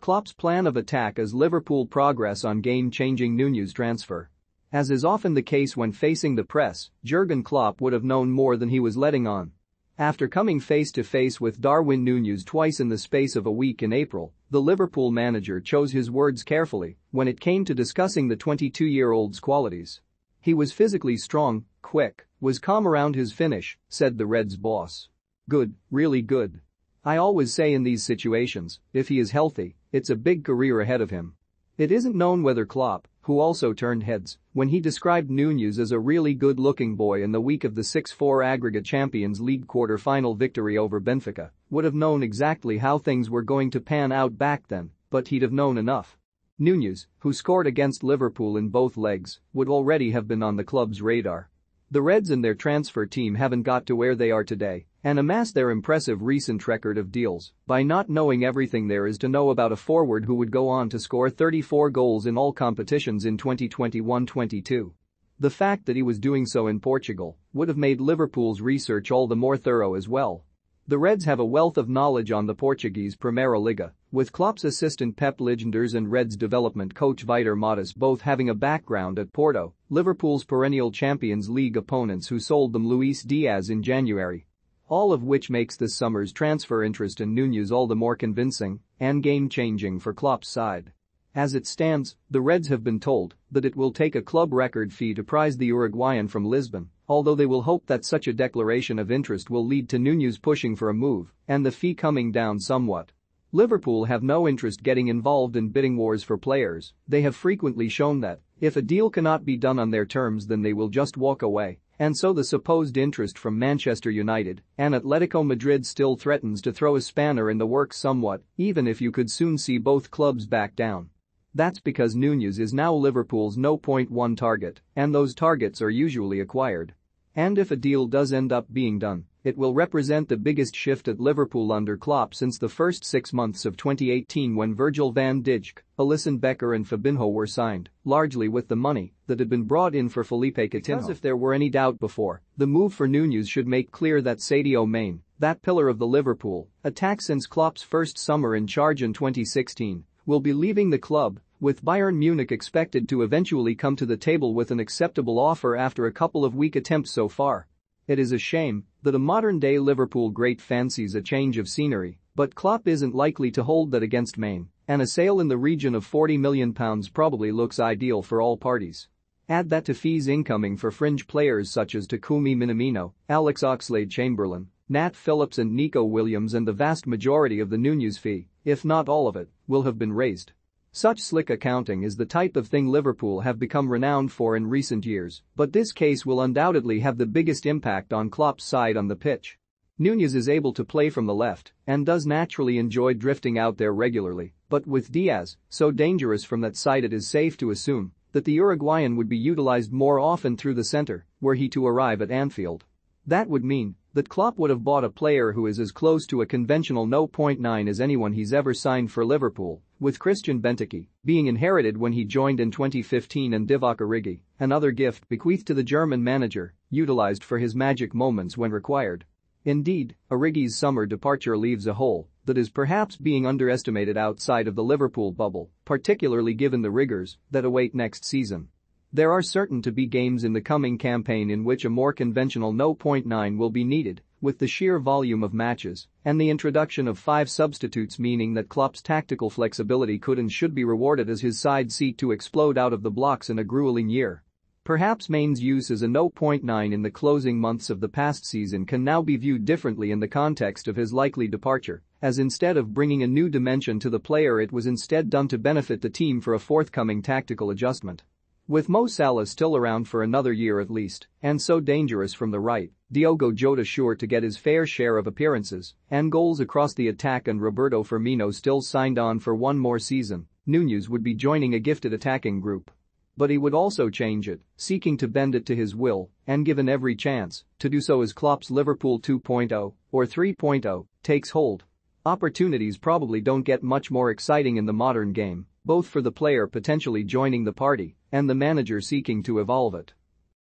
Klopp's plan of attack as Liverpool progress on game-changing Nunez transfer. As is often the case when facing the press, Jurgen Klopp would have known more than he was letting on. After coming face-to-face with Darwin Nunez twice in the space of a week in April, the Liverpool manager chose his words carefully when it came to discussing the 22-year-old's qualities. He was physically strong, quick, was calm around his finish, said the Reds boss. Good, really good. I always say in these situations, if he is healthy, it's a big career ahead of him. It isn't known whether Klopp, who also turned heads when he described Nunez as a really good-looking boy in the week of the 6-4 aggregate Champions League quarter-final victory over Benfica, would have known exactly how things were going to pan out back then, but he'd have known enough. Nunez, who scored against Liverpool in both legs, would already have been on the club's radar. The Reds and their transfer team haven't got to where they are today and amassed their impressive recent record of deals by not knowing everything there is to know about a forward who would go on to score 34 goals in all competitions in 2021-22. The fact that he was doing so in Portugal would have made Liverpool's research all the more thorough as well. The Reds have a wealth of knowledge on the Portuguese Primeira Liga, with Klopp's assistant Pep Lijnders and Reds development coach Vitor Matos both having a background at Porto, Liverpool's perennial Champions League opponents who sold them Luis Diaz in January. All of which makes this summer's transfer interest in Nunez all the more convincing and game-changing for Klopp's side. As it stands, the Reds have been told that it will take a club record fee to prize the Uruguayan from Lisbon, although they will hope that such a declaration of interest will lead to Nunez pushing for a move and the fee coming down somewhat. Liverpool have no interest getting involved in bidding wars for players. They have frequently shown that if a deal cannot be done on their terms, then they will just walk away. And so the supposed interest from Manchester United and Atletico Madrid still threatens to throw a spanner in the works somewhat, even if you could soon see both clubs back down. That's because Nunez is now Liverpool's no-point-1 target, and those targets are usually acquired. And if a deal does end up being done, it will represent the biggest shift at Liverpool under Klopp since the first 6 months of 2018 when Virgil van Dijk, Alisson Becker and Fabinho were signed, largely with the money that had been brought in for Felipe Coutinho. Because if there were any doubt before, the move for Nunez should make clear that Sadio Mane, that pillar of the Liverpool attack since Klopp's first summer in charge in 2016, will be leaving the club, with Bayern Munich expected to eventually come to the table with an acceptable offer after a couple of weak attempts so far. It is a shame that a modern-day Liverpool great fancies a change of scenery, but Klopp isn't likely to hold that against Mane, and a sale in the region of £40 million probably looks ideal for all parties. Add that to fees incoming for fringe players such as Takumi Minamino, Alex Oxlade-Chamberlain, Nat Phillips and Nico Williams, and the vast majority of the Nunez fee, if not all of it, will have been raised. Such slick accounting is the type of thing Liverpool have become renowned for in recent years, but this case will undoubtedly have the biggest impact on Klopp's side on the pitch. Nunez is able to play from the left and does naturally enjoy drifting out there regularly, but with Diaz so dangerous from that side, it is safe to assume that the Uruguayan would be utilized more often through the center were he to arrive at Anfield. That would mean that Klopp would have bought a player who is as close to a conventional no.9 as anyone he's ever signed for Liverpool, with Christian Benteke being inherited when he joined in 2015 and Divock Origi, another gift bequeathed to the German manager, utilized for his magic moments when required. Indeed, Origi's summer departure leaves a hole that is perhaps being underestimated outside of the Liverpool bubble, particularly given the rigors that await next season. There are certain to be games in the coming campaign in which a more conventional no.9 will be needed, with the sheer volume of matches and the introduction of 5 substitutes, meaning that Klopp's tactical flexibility could and should be rewarded as his side seek to explode out of the blocks in a grueling year. Perhaps Mane's use as a no.9 in the closing months of the past season can now be viewed differently in the context of his likely departure, as instead of bringing a new dimension to the player, it was instead done to benefit the team for a forthcoming tactical adjustment. With Mo Salah still around for another year at least, and so dangerous from the right, Diogo Jota sure to get his fair share of appearances and goals across the attack, and Roberto Firmino still signed on for one more season, Nunez would be joining a gifted attacking group. But he would also change it, seeking to bend it to his will, and given every chance to do so as Klopp's Liverpool 2.0 or 3.0 takes hold. Opportunities probably don't get much more exciting in the modern game, both for the player potentially joining the party and the manager seeking to evolve it.